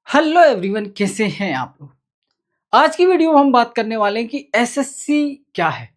Hello everyone, कैसे हैं आप लोग। आज की वीडियो में हम बात करने वाले हैं कि एसएससी क्या है।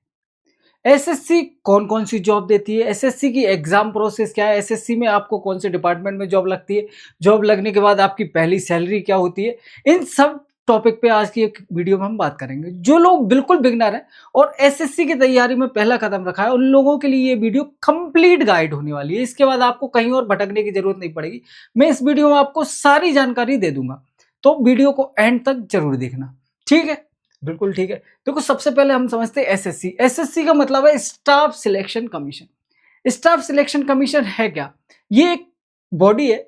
एसएससी कौन कौन सी जॉब देती है, एसएससी की एग्जाम प्रोसेस क्या है, एसएससी में आपको कौन से डिपार्टमेंट में जॉब लगती है, जॉब लगने के बाद आपकी पहली सैलरी क्या होती है। इन सब टॉपिक पे आज की एक वीडियो में हम बात करेंगे। जो लोग बिल्कुल बिगनर हैं और एसएससी की तैयारी में पहला कदम रखा है, उन लोगों के लिए ये वीडियो कंप्लीट गाइड होने वाली है। इसके बाद आपको कहीं और भटकने की जरूरत नहीं पड़ेगी। मैं इस वीडियो में आपको सारी जानकारी दे दूंगा, तो वीडियो को एंड तक जरूर देखना। ठीक है, बिल्कुल ठीक है। देखो, सबसे पहले हम समझते हैं एसएससी। एसएससी का मतलब है staff selection commission. Staff selection commission है क्या? ये एक बॉडी है।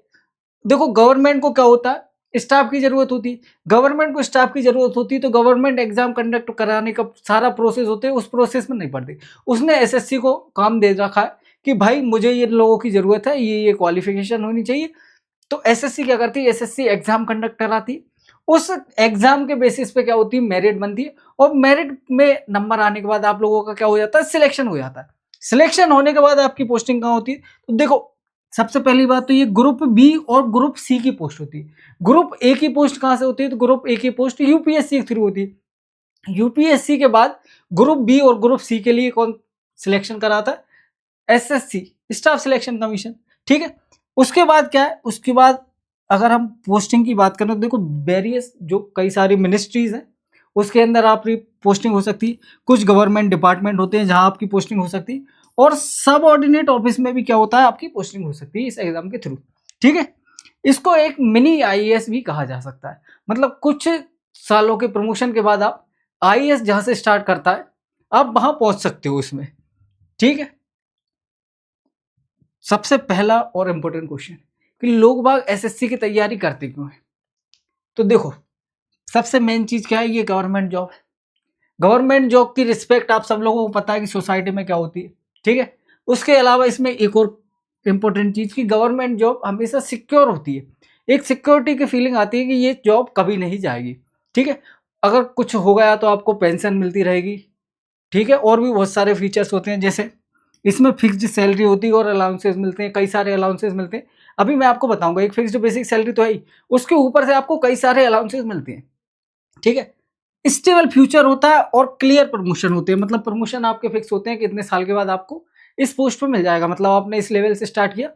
देखो, गवर्नमेंट को क्या होता है, स्टाफ की जरूरत होती है। गवर्नमेंट को स्टाफ की जरूरत होती है तो गवर्नमेंट एग्जाम कंडक्ट कराने का सारा प्रोसेस होते है, उस प्रोसेस में नहीं पड़ती। उसने एसएससी को काम दे रखा है कि भाई मुझे ये लोगों की जरूरत है, ये क्वालिफिकेशन होनी चाहिए। तो एसएससी क्या करती है, एसएससी एग्जाम कंडक्ट कराती है। उस एग्जाम के बेसिस पे क्या होती है, मेरिट बनती है। और मेरिट में नंबर आने के बाद आप लोगों का क्या हो जाता है, सिलेक्शन हो जाता है। सिलेक्शन होने के बाद आपकी पोस्टिंग कहाँ होती है, तो देखो, सबसे पहली बात तो ये ग्रुप बी और ग्रुप सी की पोस्ट होती है। ग्रुप ए की पोस्ट कहाँ से होती है, तो ग्रुप ए की पोस्ट यूपीएससी के थ्रू होती है। यूपीएससी के बाद ग्रुप बी और ग्रुप सी के लिए कौन सिलेक्शन कराता है, एसएससी, स्टाफ सिलेक्शन कमीशन। ठीक है, उसके बाद क्या है, उसके बाद अगर हम पोस्टिंग की बात करें तो देखो, वेरियस जो कई सारी मिनिस्ट्रीज हैं उसके अंदर आपकी पोस्टिंग हो सकती है। कुछ गवर्नमेंट डिपार्टमेंट होते हैं जहां आपकी पोस्टिंग हो सकती है। और सब ऑर्डिनेट ऑफिस में भी क्या होता है, आपकी पोस्टिंग हो सकती है इस एग्जाम के थ्रू। ठीक है, इसको एक मिनी आईएएस भी कहा जा सकता है। मतलब कुछ सालों के प्रमोशन के बाद आप आईएएस जहां से स्टार्ट करता है, आप वहां पहुंच सकते हो इसमें। ठीक है, सबसे पहला और इम्पोर्टेंट क्वेश्चन कि लोग बाग एसएससी की तैयारी करते क्यों हैं। तो देखो, सबसे मेन चीज क्या है, ये गवर्नमेंट जॉब है। गवर्नमेंट जॉब की रिस्पेक्ट आप सब लोगों को पता है कि सोसाइटी में क्या होती है। ठीक है, उसके अलावा इसमें एक और इम्पोर्टेंट चीज की गवर्नमेंट जॉब हमेशा सिक्योर होती है। एक सिक्योरिटी की फीलिंग आती है कि ये जॉब कभी नहीं जाएगी। ठीक है, अगर कुछ हो गया तो आपको पेंशन मिलती रहेगी। ठीक है, और भी बहुत सारे फीचर्स होते हैं, जैसे इसमें फिक्स्ड सैलरी होती है और अलाउंसेस मिलते हैं, कई सारे अलाउंसेस मिलते हैं। अभी मैं आपको बताऊंगा, एक फिक्स्ड बेसिक सैलरी तो है ही, उसके ऊपर से आपको कई सारे अलाउंसेस मिलते हैं। ठीक है, स्टेबल फ्यूचर होता है और क्लियर प्रमोशन होते हैं। मतलब प्रमोशन आपके फिक्स होते हैं कि इतने साल के बाद आपको इस पोस्ट पे मिल जाएगा। मतलब आपने इस लेवल से स्टार्ट किया,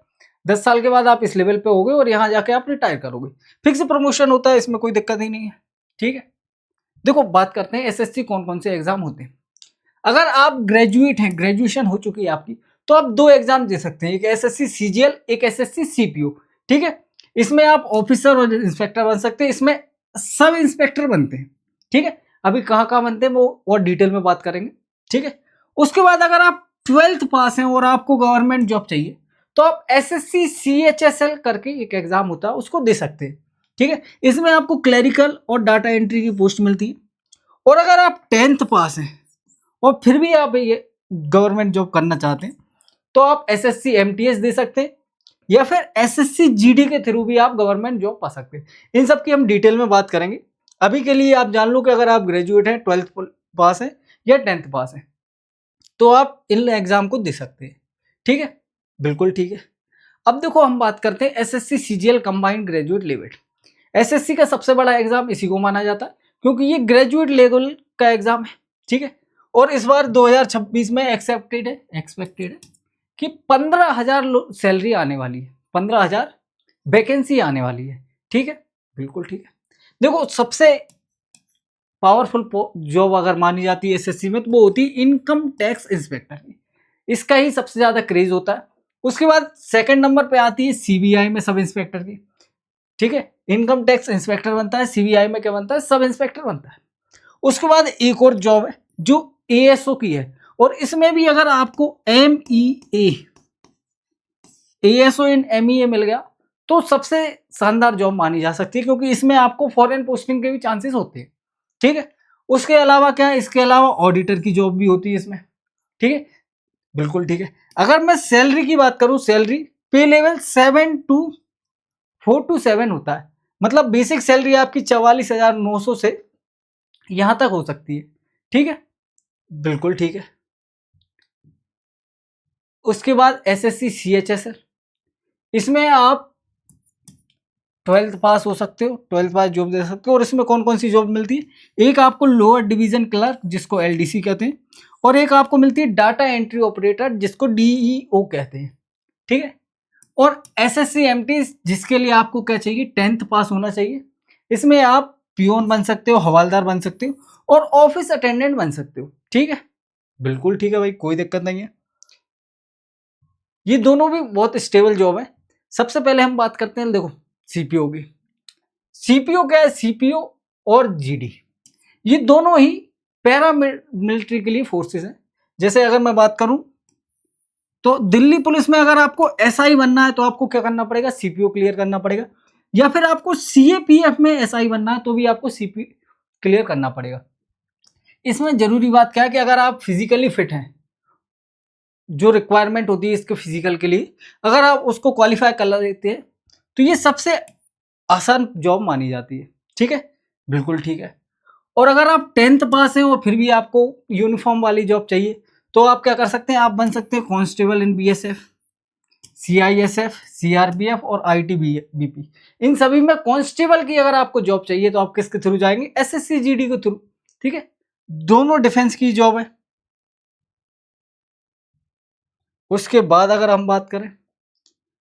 10 साल के बाद आप इस लेवल पे होगे और यहाँ जाके आप रिटायर करोगे। फिक्स प्रमोशन होता है, इसमें कोई दिक्कत ही नहीं है। ठीक है, देखो, बात करते हैं एसएससी कौन कौन से एग्जाम होते हैं। अगर आप ग्रेजुएट हैं, ग्रेजुएशन हो चुकी है आपकी, तो आप दो एग्जाम दे सकते हैं, एक एसएससी सीजीएल, एक एसएससी सीपीओ। ठीक है, इसमें आप ऑफिसर और इंस्पेक्टर बन सकते हैं, इसमें सब इंस्पेक्टर बनते हैं। ठीक है, अभी कहाँ कहाँ बनते हैं वो और डिटेल में बात करेंगे। ठीक है, उसके बाद अगर आप 12th पास हैं और आपको गवर्नमेंट जॉब चाहिए, तो आप एसएससी सीएचएसएल करके एक एग्जाम होता है, उसको दे सकते हैं। ठीक है, इसमें आपको क्लरिकल और डाटा एंट्री की पोस्ट मिलती है। और अगर आप 10th पास हैं और फिर भी आप ये गवर्नमेंट जॉब करना चाहते हैं, तो आप एसएससी एमटीएस दे सकते हैं, या फिर एसएससी जीडी के थ्रू भी आप गवर्नमेंट जॉब पा सकते हैं। इन सब की हम डिटेल में बात करेंगे। अभी के लिए आप जान लो कि अगर आप ग्रेजुएट हैं, 12th पास हैं या 10th पास हैं, तो आप इन एग्जाम को दे सकते हैं। ठीक है, बिल्कुल ठीक है। अब देखो, हम बात करते हैं SSC CGL combined graduate level. SSC का सबसे बड़ा एग्जाम इसी को माना जाता है, क्योंकि ये ग्रेजुएट लेवल का एग्जाम है। ठीक है, और इस बार 2026 में एक्सपेक्टेड है कि 15,000 सैलरी आने वाली है, 15,000 वैकेंसी आने वाली है। ठीक है, बिल्कुल ठीक है। देखो, सबसे पावरफुल जॉब अगर मानी जाती है एसएससी में, तो वो होती है इनकम टैक्स इंस्पेक्टर की। इसका ही सबसे ज्यादा क्रेज होता है। उसके बाद सेकंड नंबर पे आती है सीबीआई में सब इंस्पेक्टर की। ठीक है, इनकम टैक्स इंस्पेक्टर बनता है, सीबीआई में क्या बनता है, सब इंस्पेक्टर बनता है। उसके बाद एक और जॉब है जो एएसओ की है, और इसमें भी अगर आपको एएसओ इन एमईए मिल गया, तो सबसे शानदार जॉब मानी जा सकती है, क्योंकि इसमें आपको फॉरेन पोस्टिंग के भी चांसेस होते हैं। ठीक है, उसके अलावा क्या है, इसके अलावा ऑडिटर की जॉब भी होती है इसमें। ठीक है, बिल्कुल ठीक है। अगर मैं सैलरी की बात करूं, सैलरी पे लेवल 7 to 4 to 7 होता है। मतलब बेसिक सैलरी आपकी 44,900 से यहां तक हो सकती है। ठीक है, बिल्कुल ठीक है। उसके बाद एसएससी सीएचएसएल, इसमें आप 12th पास हो सकते हो, 12th पास जॉब दे सकते हो। और इसमें कौन कौन सी जॉब मिलती है, एक आपको लोअर डिवीजन क्लर्क जिसको LDC कहते हैं, और एक आपको मिलती है डाटा एंट्री ऑपरेटर जिसको DEO कहते हैं, ठीक है। और SSC MT जिसके लिए आपको क्या चाहिए, 10th पास होना चाहिए। इसमें आप पियोन बन सकते हो, हवालदार बन सकते हो, और ऑफिस अटेंडेंट बन सकते हो, ठीक है। बिल्कुल ठीक है भाई, कोई दिक्कत नहीं है। ये दोनों भी बहुत स्टेबल जॉब है। सबसे पहले हम बात करते हैं, देखो CPO की। CPO क्या है, CPO और GD ये दोनों ही पैरा मिलिट्री के लिए फोर्सेस हैं। जैसे अगर मैं बात करूं तो दिल्ली पुलिस में अगर आपको SI बनना है तो आपको क्या करना पड़ेगा, CPO क्लियर करना पड़ेगा। या फिर आपको CAPF में SI बनना है तो भी आपको CPO क्लियर करना पड़ेगा। इसमें जरूरी बात क्या है कि अगर आप फिजिकली फिट हैं, जो रिक्वायरमेंट होती है इसके फिजिकल के लिए, अगर आप उसको क्वालिफाई कर लेते हैं तो ये सबसे आसान जॉब मानी जाती है, ठीक है। बिल्कुल ठीक है। और अगर आप 10th पास हैं और फिर भी आपको यूनिफॉर्म वाली जॉब चाहिए तो आप क्या कर सकते हैं, आप बन सकते हैं कांस्टेबल इन BSF, CISF, CRPF और ITBP। इन सभी में कांस्टेबल की अगर आपको जॉब चाहिए तो आप किसके थ्रू जाएंगे, SSC GD के थ्रू, ठीक है। दोनों डिफेंस की जॉब है। उसके बाद अगर हम बात करें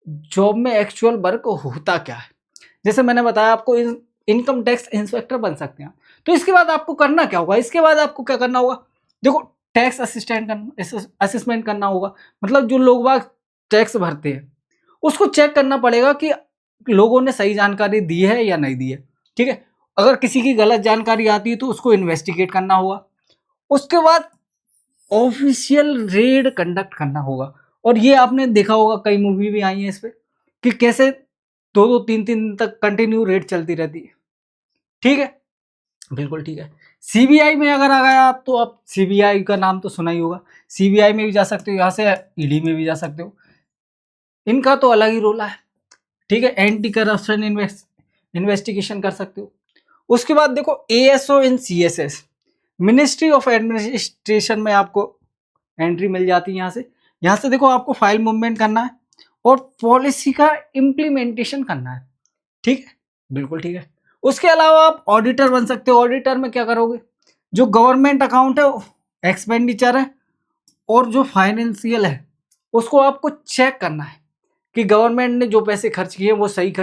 जॉब में एक्चुअल वर्क होता क्या है, जैसे मैंने बताया आपको इनकम टैक्स इंस्पेक्टर बन सकते हैं। तो इसके बाद आपको करना क्या होगा, इसके बाद आपको क्या करना होगा, देखो टैक्स असिस्टेंट करना, असेसमेंट करना होगा। मतलब जो लोग बाग टैक्स भरते हैं उसको चेक करना पड़ेगा कि लोगों ने सही जानकारी दी है या नहीं दी है, ठीक है। अगर किसी की गलत जानकारी आती है तो उसको इन्वेस्टिगेट करना होगा। उसके बाद ऑफिशियल रेड कंडक्ट करना होगा। और ये आपने देखा होगा, कई मूवी भी आई है इस पे कि कैसे 2-2 3-3 दिन तक कंटिन्यू रेड चलती रहती है, ठीक है। बिल्कुल ठीक है। CBI में अगर आ गया आप तो आप CBI का नाम तो सुना ही होगा। CBI में भी जा सकते हो, यहाँ से ED में भी जा सकते हो। इनका तो अलग ही रोल है, ठीक है। एंटी करप्शन इन्वेस्टिगेशन कर सकते हो। उसके बाद देखो ASO in CSS, ministry of administration में आपको एंट्री मिल जाती है। यहाँ से देखो आपको फाइल मूवमेंट करना है और पॉलिसी का इम्प्लीमेंटेशन करना है, ठीक है। बिल्कुल ठीक है। उसके अलावा आप ऑडिटर बन सकते हो। ऑडिटर में क्या करोगे, जो गवर्नमेंट अकाउंट है, एक्सपेंडिचर है और जो फाइनेंशियल है उसको आपको चेक करना है कि गवर्नमेंट ने जो पैसे खर्च किए वो सही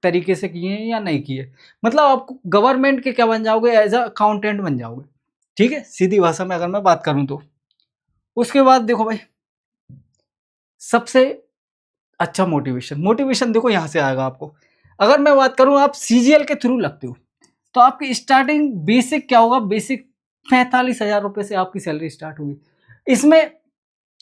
तरीके से किए हैं या नहीं किए। मतलब आप गवर्नमेंट के क्या बन जाओगे, एज अ अकाउंटेंट बन जाओगे, ठीक है, सीधी भाषा में अगर मैं बात करूं तो। उसके बाद देखो भाई सबसे अच्छा मोटिवेशन देखो यहाँ से आएगा आपको। अगर मैं बात करूं आप CGL के थ्रू लगते हो तो आपकी स्टार्टिंग बेसिक क्या होगा, बेसिक 45,000 रुपए से आपकी सैलरी स्टार्ट होगी। इसमें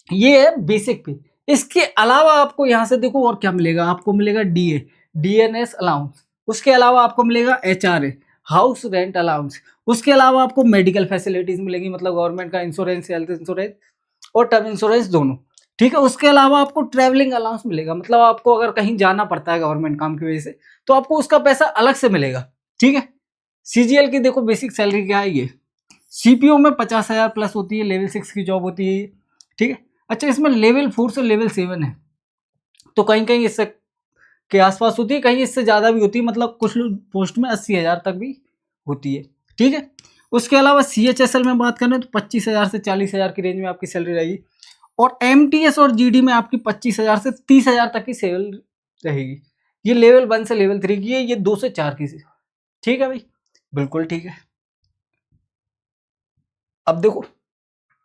ये है बेसिक पे। इसके अलावा आपको यहाँ से देखो और क्या मिलेगा, आपको मिलेगा DA DNS अलाउंस। उसके अलावा आपको मिलेगा HRA हाउस रेंट अलाउंस। उसके अलावा आपको मेडिकल फैसिलिटीज मिलेगी, मतलब गवर्नमेंट का इंश्योरेंस, हेल्थ इंश्योरेंस और टर्म इंश्योरेंस दोनों, ठीक है। उसके अलावा आपको ट्रैवलिंग अलाउंस मिलेगा, मतलब आपको अगर कहीं जाना पड़ता है गवर्नमेंट काम की वजह से तो आपको उसका पैसा अलग से मिलेगा, ठीक है। CGL की देखो बेसिक सैलरी क्या है ये। CPO में 50,000 प्लस होती है, लेवल 6 की जॉब होती है ये, ठीक है। अच्छा इसमें लेवल 4 से लेवल 7 है, तो कहीं कहीं इससे के आसपास होती है, कहीं इससे ज़्यादा भी होती है। मतलब कुछ पोस्ट में 80,000 तक भी होती है, ठीक है। उसके अलावा CHSL में बात करें तो 25,000 से 40,000 की रेंज में आपकी सैलरी रहेगी। और MTS और GD में आपकी 25,000 से 30,000 तक की सैलरी रहेगी। ये लेवल 1 से लेवल 3 की है, ये 2 से 4 की, ठीक है भाई। बिल्कुल ठीक है। अब देखो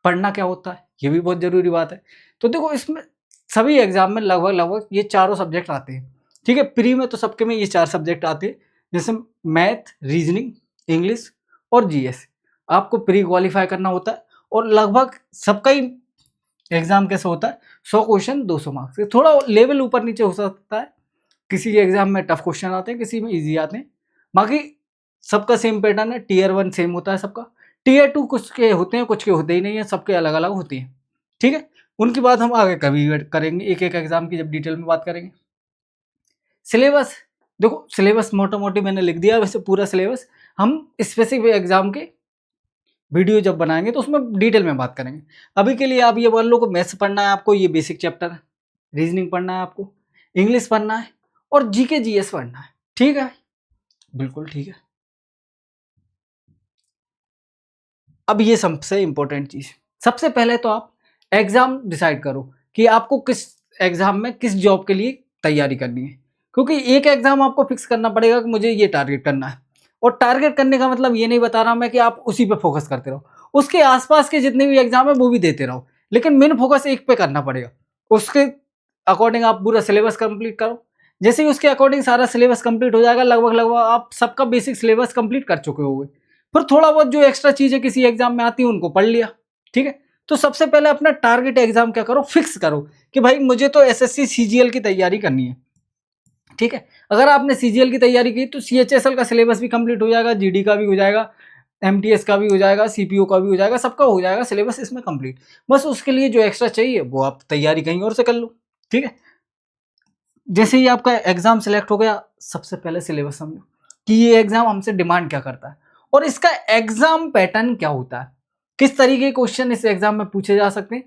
पढ़ना क्या होता है, ये भी बहुत जरूरी बात है। तो देखो इसमें सभी एग्जाम में लगभग लगभग ये चारों सब्जेक्ट आते हैं, ठीक है। प्री में तो सबके में ये 4 सब्जेक्ट आते हैं, जैसे मैथ, रीजनिंग, इंग्लिश और GS। आपको प्री क्वालिफाई करना होता है और लगभग सबका ही एग्जाम कैसे होता है, 100 क्वेश्चन 200 मार्क्स से, थोड़ा लेवल ऊपर नीचे हो सकता है। किसी के एग्जाम में टफ क्वेश्चन आते हैं, किसी में ईजी आते हैं। बाकी सबका सेम पैटर्न है, Tier 1 सेम होता है सबका। Tier 2 कुछ के होते हैं, कुछ के होते ही नहीं है, सबके अलग अलग होती हैं, ठीक है। उनकी बात हम आगे कभी करेंगे, एक एक एग्जाम की जब डिटेल में बात करेंगे। सिलेबस देखो, सिलेबस मोटा मोटी मैंने लिख दिया, वैसे पूरा सिलेबस हम स्पेसिफिक एग्जाम के वीडियो जब बनाएंगे तो उसमें डिटेल में बात करेंगे। अभी के लिए आप ये मान लो कि मैथ्स पढ़ना है आपको, ये बेसिक चैप्टर है। रीजनिंग पढ़ना है आपको, इंग्लिश पढ़ना है और GK GS पढ़ना है, ठीक है, बिल्कुल ठीक है। अब ये सबसे इंपॉर्टेंट चीज, सबसे पहले तो आप एग्जाम डिसाइड करो कि आपको किस एग्जाम में किस जॉब के लिए तैयारी करनी है, क्योंकि एक एग्जाम आपको फिक्स करना पड़ेगा कि मुझे ये टारगेट करना है। और टारगेट करने का मतलब ये नहीं बता रहा मैं कि आप उसी पे फोकस करते रहो, उसके आसपास के जितने भी एग्जाम है वो भी देते रहो, लेकिन मेन फोकस एक पे करना पड़ेगा। उसके अकॉर्डिंग आप पूरा सिलेबस कंप्लीट करो। जैसे ही उसके अकॉर्डिंग सारा सिलेबस कंप्लीट हो जाएगा, लगभग लगभग आप सबका बेसिक सिलेबस कंप्लीट कर चुके होंगे। फिर थोड़ा बहुत जो एक्स्ट्रा चीजें किसी एग्जाम में आती है उनको पढ़ लिया, ठीक है। तो सबसे पहले अपना टारगेट एग्जाम क्या करो, फिक्स करो कि भाई मुझे तो एसएससी सीजीएल की तैयारी करनी है, ठीक है। अगर आपने सीजीएल की तैयारी की तो सीएचएसएल का सिलेबस भी कंप्लीट हो जाएगा, जीडी का भी हो जाएगा, एमटीएस का भी हो जाएगा, सीपीओ का भी हो जाएगा, सबका हो जाएगा सिलेबस इसमें कंप्लीट। बस उसके लिए जो एक्स्ट्रा चाहिए वो आप तैयारी कहीं और से कर लो, ठीक है। जैसे ही आपका एग्जाम सेलेक्ट हो गया, सबसे पहले सिलेबस समझो कि ये एग्जाम हमसे डिमांड क्या करता है और इसका एग्जाम पैटर्न क्या होता है, किस तरीके के क्वेश्चन इस एग्जाम में पूछे जा सकते हैं,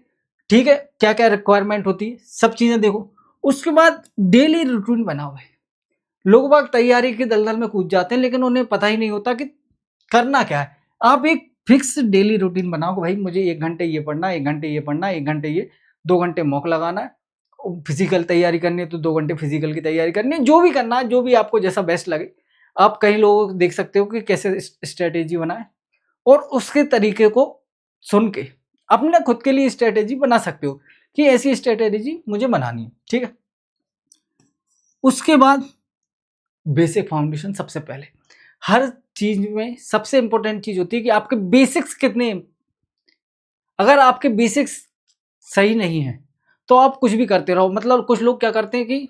ठीक है, क्या क्या रिक्वायरमेंट होती है, सब चीजें देखो। उसके बाद डेली रूटीन बनाओ है। लोग बाग तैयारी के दलदल में कूद जाते हैं लेकिन उन्हें पता ही नहीं होता कि करना क्या है। आप एक फिक्स डेली रूटीन बनाओ कि भाई मुझे 1 घंटे ये पढ़ना, 1 घंटे ये पढ़ना, 1 घंटे ये, 2 घंटे मॉक लगाना है, फिजिकल तैयारी करनी है तो 2 घंटे फिजिकल की तैयारी करनी है, जो भी करना है, जो भी आपको जैसा बेस्ट लगे। आप कई लोगों को देख सकते हो कि कैसे स्ट्रेटेजी बनाए और उसके तरीके को सुन के अपने खुद के लिए स्ट्रेटेजी बना सकते हो कि ऐसी स्ट्रेटेजी मुझे बनानी है, ठीक है। उसके बाद बेसिक फाउंडेशन सबसे पहले, हर चीज में सबसे इंपॉर्टेंट चीज होती है कि आपके बेसिक्स कितने। अगर आपके बेसिक्स सही नहीं है तो आप कुछ भी करते रहो। मतलब कुछ लोग क्या करते हैं कि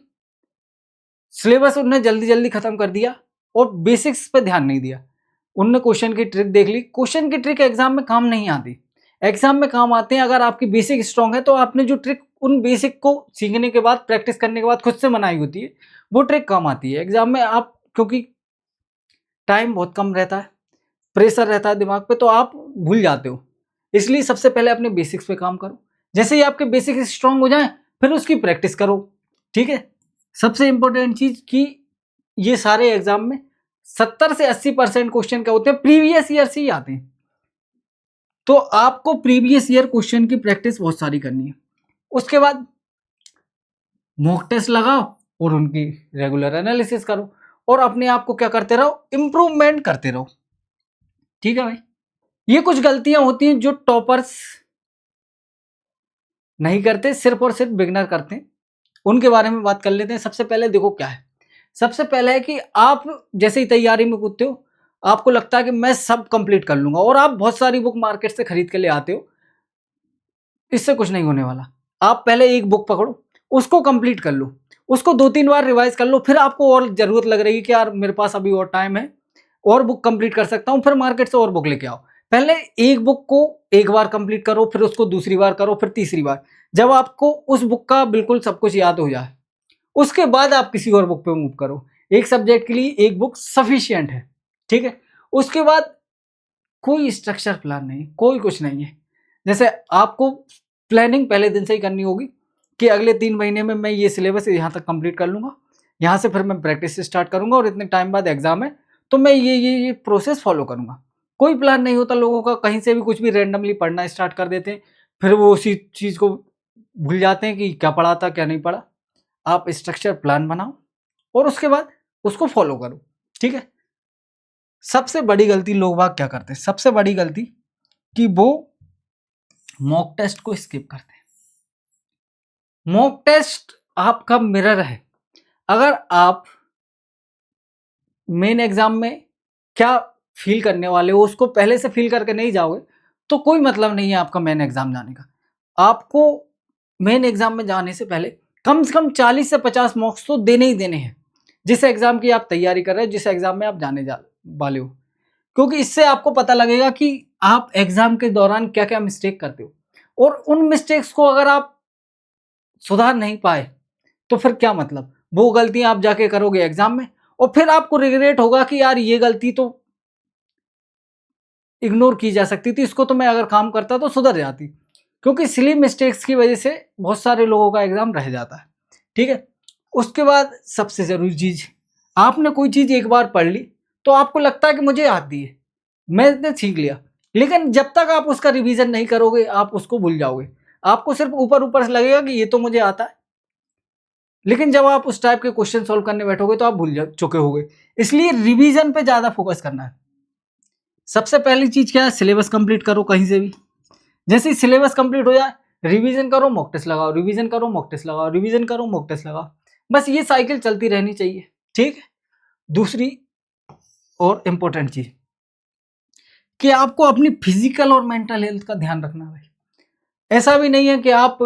सिलेबस उन्होंने जल्दी जल्दी खत्म कर दिया और बेसिक्स पे ध्यान नहीं दिया। उनने क्वेश्चन की ट्रिक देख ली, क्वेश्चन की ट्रिक एग्जाम में काम नहीं आती। एग्जाम में काम आते हैं अगर आपकी बेसिक स्ट्रांग है तो आपने जो ट्रिक उन बेसिक को सीखने के बाद, प्रैक्टिस करने के बाद खुद से बनाई होती है, वो ट्रिक काम आती है एग्जाम में। आप क्योंकि टाइम बहुत कम रहता है, प्रेशर रहता है दिमाग पे, तो आप भूल जाते हो। इसलिए सबसे पहले अपने बेसिक्स पे काम करो। जैसे ही आपके बेसिक्स स्ट्रांग हो जाए फिर उसकी प्रैक्टिस करो, ठीक है। सबसे इंपॉर्टेंट चीज कि ये सारे एग्जाम में 70 से 80% क्वेश्चन क्या होते हैं, प्रीवियस ईयर से ही आते हैं। तो आपको प्रीवियस ईयर क्वेश्चन की प्रैक्टिस बहुत सारी करनी है। उसके बाद मॉक टेस्ट लगाओ और उनकी रेगुलर एनालिसिस करो और अपने आप को क्या करते रहो, इंप्रूवमेंट करते रहो, ठीक है भाई। ये कुछ गलतियां होती हैं जो टॉपर्स नहीं करते, सिर्फ और सिर्फ बिगनर करते हैं। उनके बारे में बात कर लेते हैं। सबसे पहले देखो क्या है, सबसे पहले है कि आप जैसे ही तैयारी में कूदते हो, आपको लगता है कि मैं सब कंप्लीट कर लूंगा और आप बहुत सारी बुक मार्केट से खरीद के ले आते हो। इससे कुछ नहीं होने वाला। आप पहले एक बुक पकड़ो, उसको कंप्लीट कर लो, उसको 2-3 बार रिवाइज कर लो, फिर आपको और जरूरत लग रही है कि यार मेरे पास अभी और टाइम है, और बुक कंप्लीट कर सकता हूं, फिर मार्केट से और बुक लेके आओ। पहले एक बुक को एक बार कंप्लीट करो, फिर उसको दूसरी बार करो, फिर तीसरी बार। जब आपको उस बुक का बिल्कुल सब कुछ याद हो जाए, उसके बाद आप किसी और बुक पे मूव करो। एक सब्जेक्ट के लिए एक बुक सफिशियंट है, ठीक है। उसके बाद कोई स्ट्रक्चर प्लान नहीं, कोई कुछ नहीं है। जैसे आपको प्लानिंग पहले दिन से ही करनी होगी कि अगले 3 महीने में मैं ये सिलेबस यहाँ तक कंप्लीट कर लूंगा, यहाँ से फिर मैं प्रैक्टिस स्टार्ट करूंगा और इतने टाइम बाद एग्जाम है तो मैं ये प्रोसेस फॉलो करूंगा। कोई प्लान नहीं होता लोगों का, कहीं से भी कुछ भी रैंडमली पढ़ना स्टार्ट कर देते हैं, फिर वो उसी चीज़ को भूल जाते हैं कि क्या पढ़ा था क्या नहीं पढ़ा। आप स्ट्रक्चर प्लान बनाओ और उसके बाद उसको फॉलो करो, ठीक है। सबसे बड़ी गलती लोग बाग क्या करते हैं, सबसे बड़ी गलती कि वो मॉक टेस्ट को स्किप करते हैं। मॉक टेस्ट आपका मिरर है। अगर आप मेन एग्जाम में क्या फील करने वाले हो उसको पहले से फील करके नहीं जाओगे तो कोई मतलब नहीं है आपका मेन एग्जाम जाने का। आपको मेन एग्जाम में जाने से पहले कम से कम 40 से 50 मॉक्स तो देने ही देने हैं, जिस एग्जाम की आप तैयारी कर रहे हो, जिस एग्जाम में आप जाने जा वाले हो। क्योंकि इससे आपको पता लगेगा कि आप एग्जाम के दौरान क्या क्या मिस्टेक करते हो, और उन मिस्टेक्स को अगर आप सुधार नहीं पाए तो फिर क्या मतलब, वो गलतियां आप जाके करोगे एग्जाम में और फिर आपको रिग्रेट होगा कि यार ये गलती तो इग्नोर की जा सकती थी, इसको तो मैं अगर काम करता तो सुधर जाती। क्योंकि सिली मिस्टेक्स की वजह से बहुत सारे लोगों का एग्जाम रह जाता है, ठीक है। उसके बाद सबसे जरूरी चीज, आपने कोई चीज एक बार पढ़ ली तो आपको लगता है कि मुझे आती है, मैंने सीख लिया, लेकिन जब तक आप उसका रिवीजन नहीं करोगे आप उसको भूल जाओगे। आपको सिर्फ ऊपर ऊपर से लगेगा कि ये तो मुझे आता है, लेकिन जब आप उस टाइप के क्वेश्चन सॉल्व करने बैठोगे तो आप भूल जा चुके होगे। इसलिए रिवीजन पे ज्यादा फोकस करना है। सबसे पहली चीज क्या है, सिलेबस कंप्लीट करो कहीं से भी। जैसे ही सिलेबस कंप्लीट हो जाए, रिवीजन करो, मॉक टेस्ट लगाओ, रिवीजन करो, मॉक टेस्ट लगाओ, रिवीजन करो, मॉक टेस्ट लगाओ। बस ये साइकिल चलती रहनी चाहिए, ठीक है। दूसरी और इम्पोर्टेंट चीज कि आपको अपनी फिजिकल और मेंटल हेल्थ का ध्यान रखना है भाई। ऐसा भी नहीं है कि आप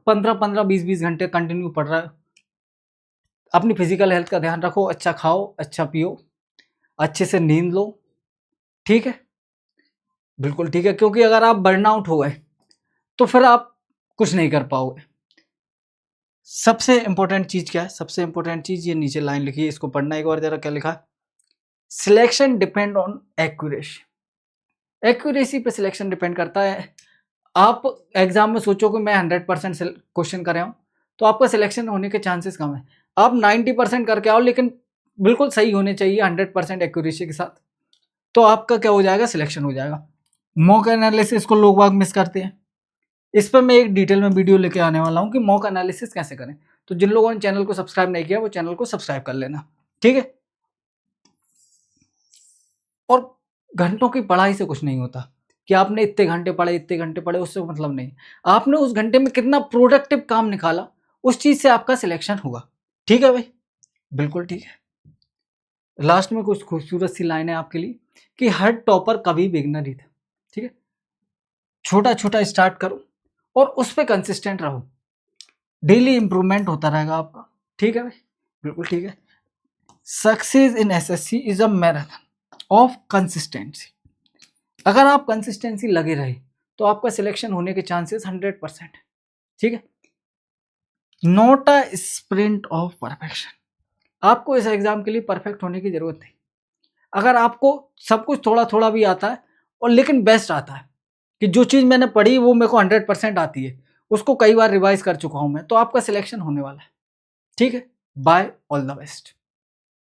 15-15, 20-20 घंटे कंटिन्यू पढ़ रहे हो। अपनी फिजिकल हेल्थ का ध्यान रखो, अच्छा खाओ, अच्छा पियो, अच्छे से नींद लो, ठीक है, बिल्कुल ठीक है। क्योंकि अगर आप बर्नआउट हो गए तो फिर आप कुछ नहीं कर पाओगे। सबसे इंपॉर्टेंट चीज क्या है, सबसे इंपॉर्टेंट चीज ये नीचे लाइन लिखी है, इसको पढ़ना एक बार जरा। क्या लिखा है, selection depend on accuracy. Accuracy पे सिलेक्शन डिपेंड करता है। आप एग्जाम में सोचो कि मैं 100% क्वेश्चन कर रहा हूँ तो आपका सिलेक्शन होने के चांसेस कम है। आप 90% करके आओ लेकिन बिल्कुल सही होने चाहिए 100% एक्यूरेसी के साथ, तो आपका क्या हो जाएगा, सिलेक्शन हो जाएगा। मॉक एनालिसिस को लोग बाग मिस करते हैं। इस पर मैं एक डिटेल में वीडियो लेके आने वाला हूँ कि मॉक एनालिसिस कैसे करें। तो जिन लोगों ने चैनल को सब्सक्राइब नहीं किया वो चैनल को सब्सक्राइब कर लेना, ठीक है। और घंटों की पढ़ाई से कुछ नहीं होता कि आपने इतने घंटे पढ़े, इतने घंटे पढ़े, उससे मतलब नहीं। आपने उस घंटे में कितना प्रोडक्टिव काम निकाला, उस चीज से आपका सिलेक्शन होगा, ठीक है भाई, बिल्कुल ठीक है। लास्ट में कुछ खूबसूरत सी लाइन है आपके लिए कि हर टॉपर कभी बिगनर ही था, ठीक है। छोटा छोटा स्टार्ट करो और उस पर कंसिस्टेंट रहो, डेली इंप्रूवमेंट होता रहेगा आपका, ठीक है भाई, बिल्कुल ठीक है। Success in SSC is a marathon of consistency. अगर आप कंसिस्टेंसी लगे रहे तो आपका सिलेक्शन होने के चांसेस 100%, ठीक है। Not a sprint of perfection. आपको इस एग्जाम के लिए परफेक्ट होने की जरूरत नहीं। अगर आपको सब कुछ थोड़ा थोड़ा भी आता है और लेकिन बेस्ट आता है कि जो चीज मैंने पढ़ी वो मेरे को 100% आती है, उसको कई बार रिवाइज कर चुका हूं मैं, तो आपका सिलेक्शन होने वाला है, ठीक है। Bye, all the best.